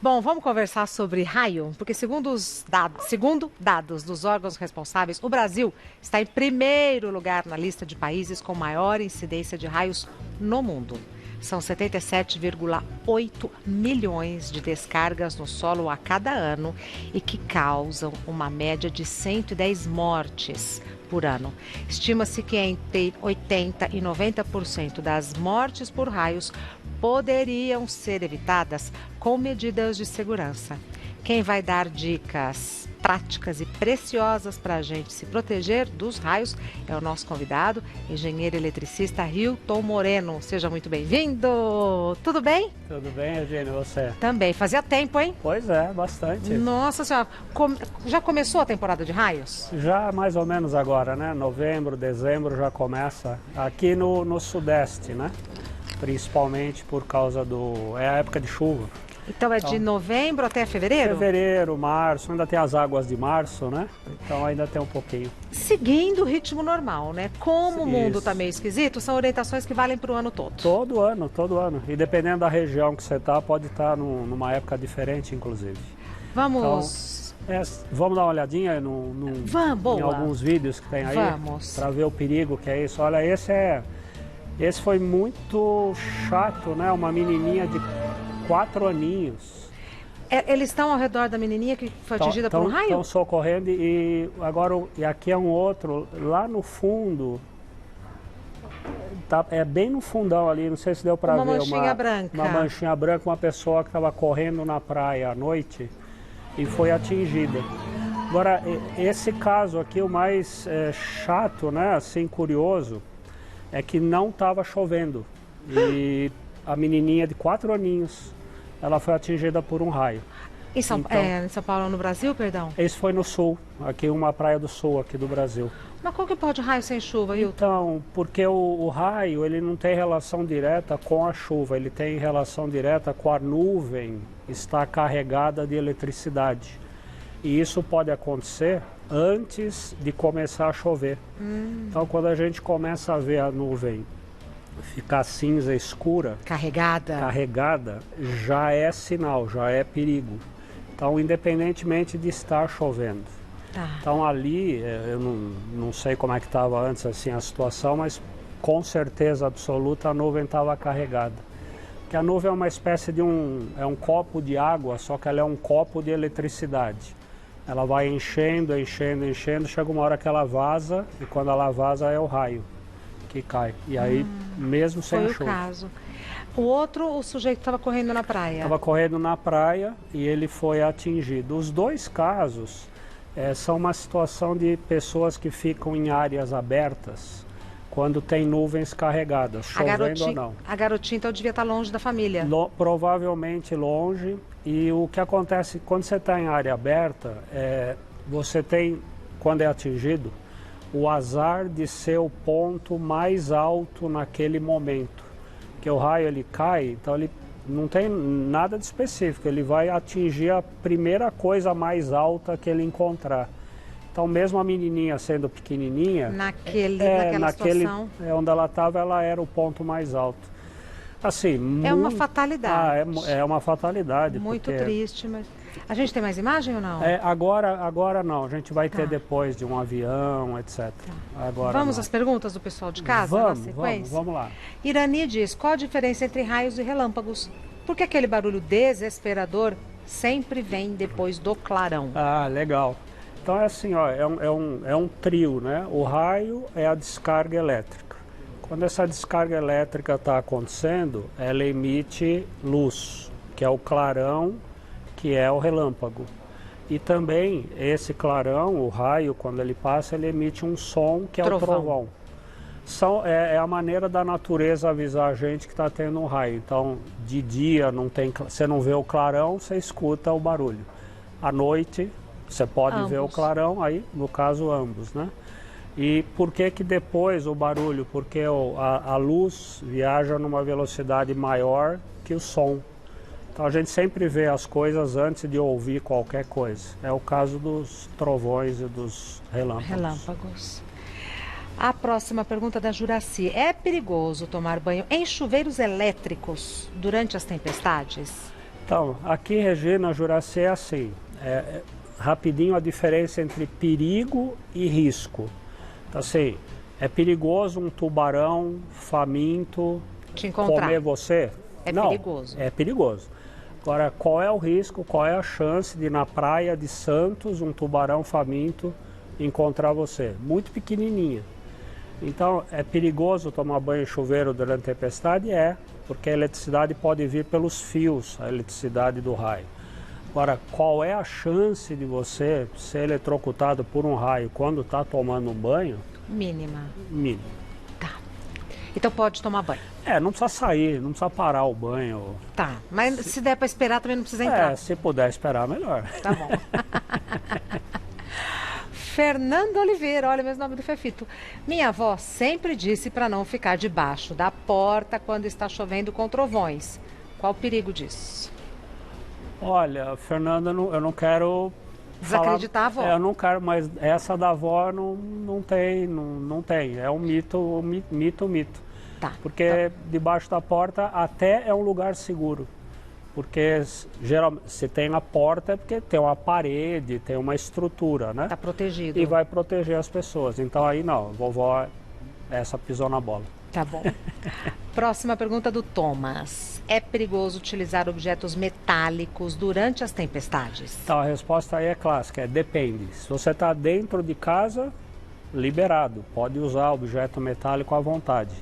Bom, vamos conversar sobre raio, porque segundo dados dos órgãos responsáveis, o Brasil está em primeiro lugar na lista de países com maior incidência de raios no mundo. São 77,8 milhões de descargas no solo a cada ano e que causam uma média de 110 mortes por ano. Estima-se que entre 80% e 90% das mortes por raios poderiam ser evitadas com medidas de segurança. Quem vai dar dicas práticas e preciosas para a gente se proteger dos raios é o nosso convidado, engenheiro eletricista Hilton Moreno. Seja muito bem-vindo! Tudo bem? Tudo bem, Eugênio, você? Também. Fazia tempo, hein? Pois é, bastante. Nossa senhora, já começou a temporada de raios? Já mais ou menos agora, né? Novembro, dezembro já começa. Aqui no Sudeste, né? Principalmente por causa é a época de chuva. Então de novembro até fevereiro? Fevereiro, março, ainda tem as águas de março, né? Então ainda tem um pouquinho. Seguindo o ritmo normal, né? Como o mundo está meio esquisito, são orientações que valem para o ano todo. Todo ano, todo ano. E dependendo da região que você está, pode estar numa época diferente, inclusive. Vamos... Então, vamos dar uma olhadinha em alguns vídeos que tem aí? Vamos. Para ver o perigo que é isso. Olha, esse foi muito chato, né? Uma menininha de 4 aninhos. Eles estão ao redor da menininha que foi atingida por um raio? Estão socorrendo e aqui é um outro, lá no fundo, é bem no fundão ali, não sei se deu para ver. Uma manchinha branca. Uma manchinha branca, uma pessoa que estava correndo na praia à noite e foi atingida. Agora, esse caso aqui, o mais chato, né, assim, curioso, é que não estava chovendo e a menininha de 4 aninhos, ela foi atingida por um raio. Em São Paulo, no Brasil, perdão? Esse foi no sul, aqui uma praia do sul aqui do Brasil. Mas como que pode raio sem chuva, Hilton? Então, porque o raio, ele não tem relação direta com a chuva, ele tem relação direta com a nuvem estar carregada de eletricidade. E isso pode acontecer antes de começar a chover. Então, quando a gente começa a ver a nuvem ficar cinza escura, carregada, já é sinal, já é perigo. Então, independentemente de estar chovendo. Tá. Então, ali, eu não sei como é que estava antes assim, a situação, mas com certeza absoluta a nuvem estava carregada. Porque a nuvem é uma espécie de um copo de água, só que ela é um copo de eletricidade. Ela vai enchendo, chega uma hora que ela vaza, e quando ela vaza é o raio que cai. E aí, mesmo sem chuva. Foi o caso. O outro, o sujeito estava correndo na praia. Estava correndo na praia e ele foi atingido. Os dois casos são uma situação de pessoas que ficam em áreas abertas quando tem nuvens carregadas, chovendo ou não. A garotinha então devia estar longe da família. Provavelmente longe. E o que acontece quando você está em área aberta, você tem, quando é atingido, o azar de ser o ponto mais alto naquele momento. Porque o raio ele cai, então ele não tem nada de específico, ele vai atingir a primeira coisa mais alta que ele encontrar. Então mesmo a menininha sendo pequenininha, naquela situação, onde ela estava, ela era o ponto mais alto. Assim, uma fatalidade. É uma fatalidade. Muito triste, mas... A gente tem mais imagem ou não? Agora não, a gente vai ter depois de um avião, etc. Tá. Agora vamos não. às perguntas do pessoal de casa, na sequência? Vamos lá. Irani diz, qual a diferença entre raios e relâmpagos? Porque aquele barulho desesperador sempre vem depois do clarão. Ah, legal. Então é assim, ó, é um trio, né? O raio é a descarga elétrica. Quando essa descarga elétrica está acontecendo, ela emite luz, que é o clarão, que é o relâmpago. E também esse clarão, o raio, quando ele passa, ele emite um som, que é o trovão. É a maneira da natureza avisar a gente que está tendo um raio. Então, de dia você não vê o clarão, você escuta o barulho. À noite, você pode ver o clarão, aí, no caso, ambos, né? E por que depois o barulho? Porque a luz viaja numa velocidade maior que o som. Então a gente sempre vê as coisas antes de ouvir qualquer coisa. É o caso dos trovões e dos relâmpagos. A próxima pergunta da Juraci. É perigoso tomar banho em chuveiros elétricos durante as tempestades? Então, aqui, Regina, Juraci é assim, rapidinho a diferença entre perigo e risco. Então, assim, é perigoso um tubarão faminto Te encontrar. comer você? É Não, perigoso. é perigoso. Agora, qual é o risco, qual é a chance de na praia de Santos um tubarão faminto encontrar você? Muito pequenininha. Então, é perigoso tomar banho em chuveiro durante a tempestade? É, porque a eletricidade pode vir pelos fios, a eletricidade do raio. Agora, qual é a chance de você ser eletrocutado por um raio quando está tomando um banho? Mínima. Mínimo. Tá. Então pode tomar banho. Não precisa sair, não precisa parar o banho. Tá. Mas se der para esperar, também não precisa entrar. Se puder esperar, melhor. Tá bom. Fernando Oliveira, olha mesmo nome do Fefito. Minha avó sempre disse para não ficar debaixo da porta quando está chovendo com trovões. Qual o perigo disso? Olha, Fernanda, eu não quero desacreditar a avó. Eu não quero, mas essa da avó não tem. É um mito. Tá. Porque debaixo da porta até é um lugar seguro. Porque geralmente se tem a porta é porque tem uma parede, tem uma estrutura, né? Tá protegido. E vai proteger as pessoas. Então aí não, vovó essa pisou na bola. Tá bom. Próxima pergunta do Thomas. É perigoso utilizar objetos metálicos durante as tempestades? Então a resposta aí é clássica, depende. Se você está dentro de casa, liberado, pode usar objeto metálico à vontade.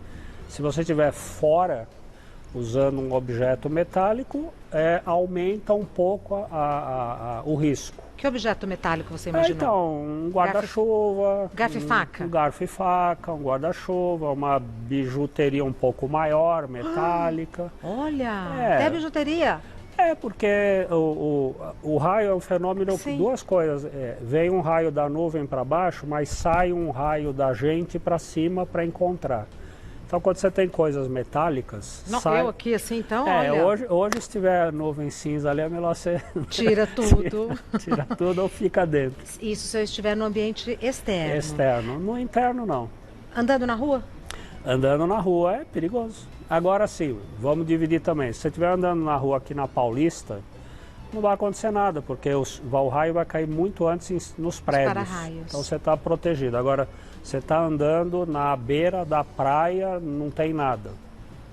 Se você estiver fora, usando um objeto metálico, aumenta um pouco o risco. Que objeto metálico você imaginou? Então, um guarda-chuva. Garfo e faca? Um garfo e faca, um guarda-chuva, uma bijuteria um pouco maior, metálica. Olha, até bijuteria. Porque o raio é um fenômeno, Sim. Duas coisas. Vem um raio da nuvem para baixo, mas sai um raio da gente para cima para encontrar. Então, quando você tem coisas metálicas... Eu aqui assim, então, olha... Hoje se tiver nuvem cinza ali, é melhor você... Tira tudo. Tira tudo ou fica dentro. Isso se eu estiver no ambiente externo. Externo. No interno, não. Andando na rua? Andando na rua é perigoso. Agora sim, vamos dividir também. Se você estiver andando na rua aqui na Paulista, não vai acontecer nada, porque o raio vai cair muito antes nos prédios. Para-raios. Então você está protegido. Agora, você está andando na beira da praia, não tem nada.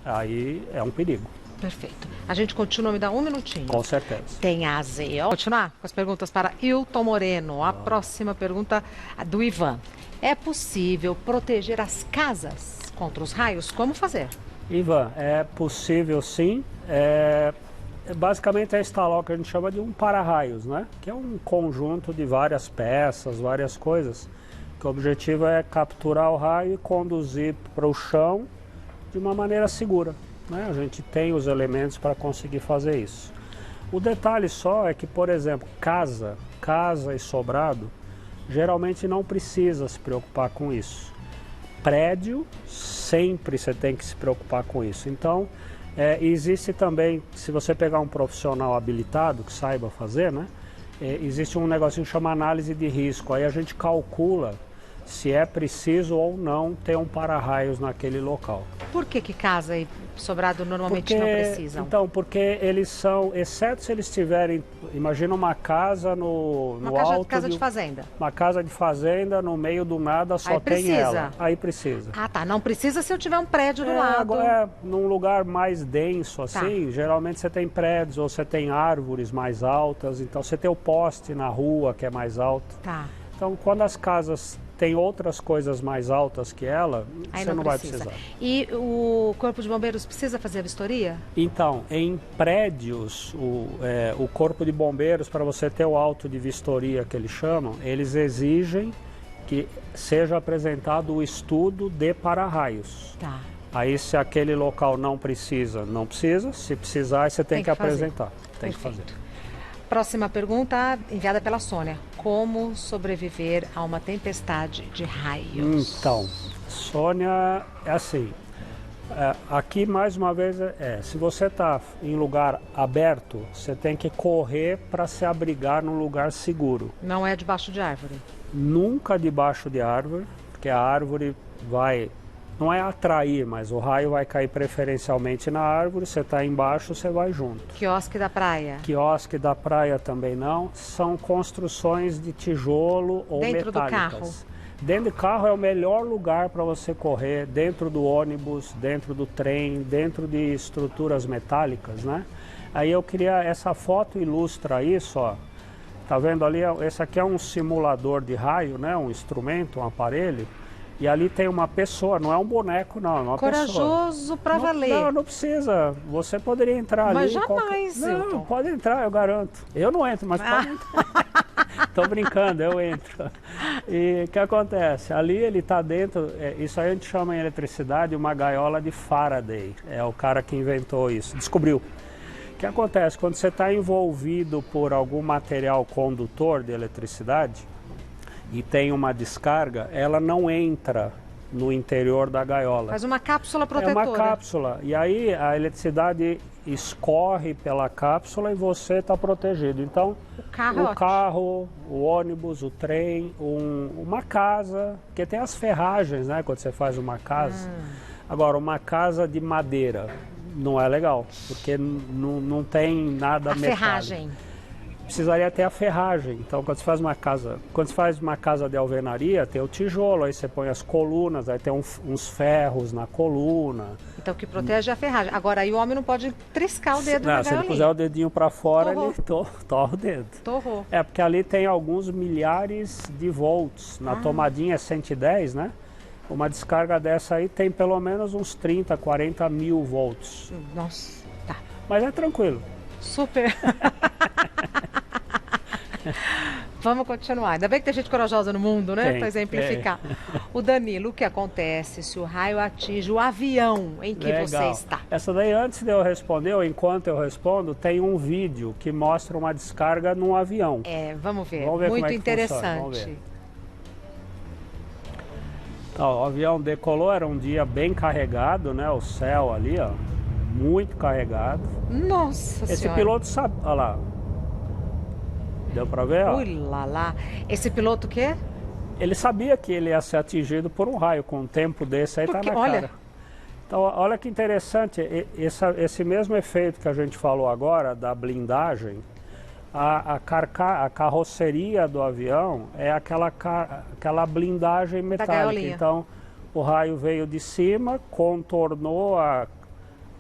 Aí é um perigo. Perfeito. A gente continua, me dá um minutinho. Com certeza. Tem a Z. Continuar com as perguntas para Hilton Moreno. A próxima pergunta do Ivan. É possível proteger as casas contra os raios? Como fazer? Ivan, é possível sim. Basicamente é instalar o que a gente chama de um para-raios, né? Que é um conjunto de várias peças, várias coisas. Que o objetivo é capturar o raio e conduzir para o chão de uma maneira segura, né? A gente tem os elementos para conseguir fazer isso. O detalhe só é que, por exemplo, casa e sobrado, geralmente não precisa se preocupar com isso. Prédio, sempre você tem que se preocupar com isso. Então, existe também, se você pegar um profissional habilitado que saiba fazer, né? Existe um negocinho que chama análise de risco. Aí a gente calcula se é preciso ou não ter um para-raios naquele local. Por que casa e sobrado normalmente não precisam? Então, porque eles são, exceto se eles tiverem, imagina uma casa no alto... Casa de fazenda. Uma casa de fazenda, no meio do nada, só tem ela. Aí precisa. Ah, tá. Não precisa se eu tiver um prédio do lado. Agora, num lugar mais denso, assim, geralmente você tem prédios ou você tem árvores mais altas. Então, você tem o poste na rua, que é mais alto. Tá. Então, quando as casas têm outras coisas mais altas que ela, aí você não vai precisar. E o Corpo de Bombeiros precisa fazer a vistoria? Então, em prédios, o Corpo de Bombeiros, para você ter o auto de vistoria que eles chamam, eles exigem que seja apresentado o estudo de para-raios. Tá. Aí, se aquele local não precisa, não precisa. Se precisar, você tem que apresentar. Tem que fazer. Próxima pergunta enviada pela Sônia. Como sobreviver a uma tempestade de raios? Então, Sônia, é assim. Aqui, mais uma vez, se você está em lugar aberto, você tem que correr para se abrigar num lugar seguro. Não é debaixo de árvore? Nunca debaixo de árvore, porque a árvore vai não é atrair, mas o raio vai cair preferencialmente na árvore, você está embaixo, você vai junto. Quiosque da praia. Quiosque da praia também não, são construções de tijolo ou Dentro metálicas. do carro? Dentro do carro é o melhor lugar para você correr, dentro do ônibus, dentro do trem, dentro de estruturas metálicas, né? Aí eu queria, essa foto ilustra isso, ó. Tá vendo ali, esse aqui é um simulador de raio, né? Um instrumento, um aparelho. E ali tem uma pessoa, não é um boneco não, é uma pessoa. Corajoso para valer. Não, não precisa. Você poderia entrar ali. Mas jamais, Não, pode entrar, eu garanto. Eu não entro, mas pode entrar. Tô brincando, eu entro. E o que acontece? Ali ele está dentro, isso aí a gente chama em eletricidade uma gaiola de Faraday. É o cara que inventou isso, descobriu. O que acontece? Quando você está envolvido por algum material condutor de eletricidade, e tem uma descarga, ela não entra no interior da gaiola. Faz uma cápsula protetora. É uma cápsula. E aí a eletricidade escorre pela cápsula e você está protegido. Então, o carro, o ônibus, o trem, uma casa, porque tem as ferragens, né? Quando você faz uma casa. Agora, uma casa de madeira não é legal, porque não tem nada metálico. Ferragem. Precisaria ter a ferragem. Então, quando você faz uma casa de alvenaria, tem o tijolo, aí você põe as colunas, aí tem uns ferros na coluna. Então, o que protege é a ferragem. Agora, aí o homem não pode triscar o dedo na gaiolinha. Se ele puser o dedinho para fora, ele torra o dedo. Torrou. É, porque ali tem alguns milhares de volts. Na tomadinha é 110, né? Uma descarga dessa aí tem pelo menos uns 30, 40 mil volts. Nossa, tá. Mas é tranquilo. Super. Vamos continuar. Ainda bem que tem gente corajosa no mundo, né? Para exemplificar. O Danilo, o que acontece se o raio atinge o avião em que você está? Essa daí, antes de eu responder, ou enquanto eu respondo, tem um vídeo que mostra uma descarga num avião. Vamos ver. Vamos ver muito como é que interessante. Vamos ver. Então, o avião decolou, era um dia bem carregado, né? O céu ali, ó, muito carregado. Nossa Senhora. Esse piloto sabe, olha lá. Deu pra ver? Ó. Ui, lá. Esse piloto o quê? Ele sabia que ele ia ser atingido por um raio, com um tempo desse aí tá na cara. Então, olha que interessante, esse mesmo efeito que a gente falou agora, da blindagem, a carroceria do avião é aquela blindagem metálica. Então, o raio veio de cima, contornou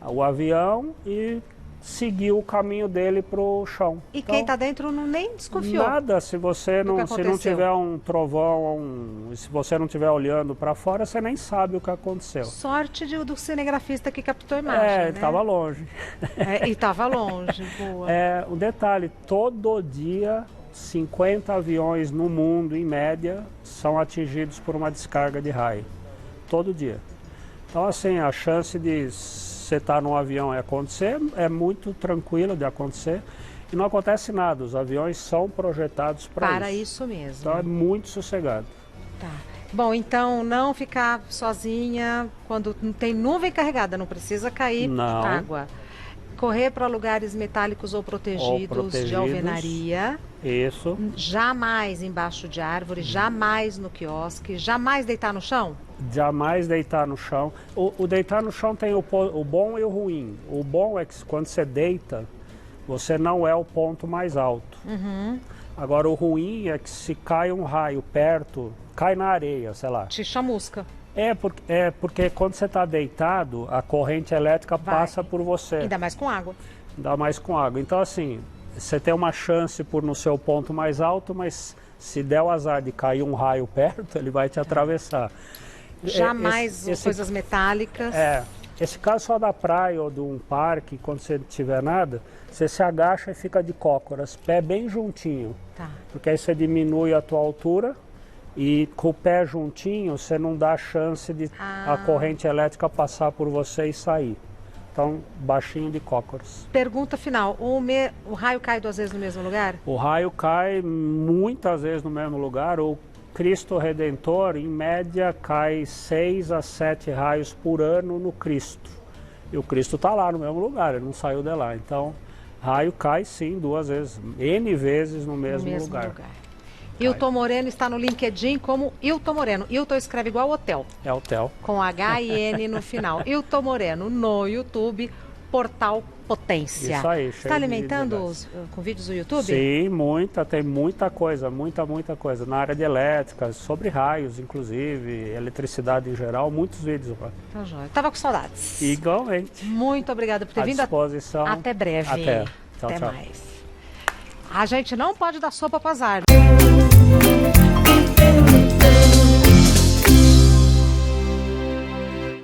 o avião e seguiu o caminho dele para o chão. E então, quem está dentro nem desconfiou? Nada, se não tiver um trovão, se você não estiver olhando para fora, você nem sabe o que aconteceu. Sorte do cinegrafista que captou a imagem, né? Estava longe. E estava longe, boa. Um detalhe, todo dia 50 aviões no mundo, em média, são atingidos por uma descarga de raio. Todo dia. Então, assim, a chance de você estar num avião e acontecer é muito tranquilo de acontecer e não acontece nada. Os aviões são projetados para isso mesmo. Então é muito sossegado. Tá. Bom, então não ficar sozinha quando não tem nuvem carregada, não precisa cair água. Correr para lugares metálicos ou protegidos de alvenaria. Isso. Jamais embaixo de árvore, jamais no quiosque, jamais deitar no chão? Jamais deitar no chão. O deitar no chão tem o bom e o ruim. O bom é que quando você deita, você não é o ponto mais alto. Agora o ruim é que se cai um raio perto, cai na areia, sei lá. Te chamusca. Porque quando você está deitado, a corrente elétrica passa por você. Ainda mais com água. Ainda mais com água. Então assim, você tem uma chance por no seu ponto mais alto, mas se der o azar de cair um raio perto, ele vai te atravessar. Jamais coisas metálicas. Esse caso só da praia ou de um parque, quando você não tiver nada, você se agacha e fica de cócoras, pé bem juntinho. Tá. Porque aí você diminui a tua altura e com o pé juntinho você não dá chance de a corrente elétrica passar por você e sair. Então, baixinho de cócoras. Pergunta final, o raio cai 2 vezes no mesmo lugar? O raio cai muitas vezes no mesmo lugar. O Cristo Redentor, em média, cai 6 a 7 raios por ano no Cristo. E o Cristo está lá no mesmo lugar, ele não saiu de lá. Então, raio cai sim 2 vezes, N vezes no mesmo lugar. Hilton Moreno está no LinkedIn como Hilton Moreno. Hilton escreve igual hotel. É hotel. Com H-I-N no final. Hilton Moreno no YouTube, Portal Potência. Isso aí. Está alimentando com vídeos do YouTube? Sim, tem muita coisa, muita coisa. Na área de elétrica, sobre raios, inclusive, eletricidade em geral, muitos vídeos. Tá joia. Tava com saudades. Igualmente. Muito obrigada por ter vindo. À disposição. Até breve. Até. Tchau, Até tchau. mais. A gente não pode dar sopa para azar.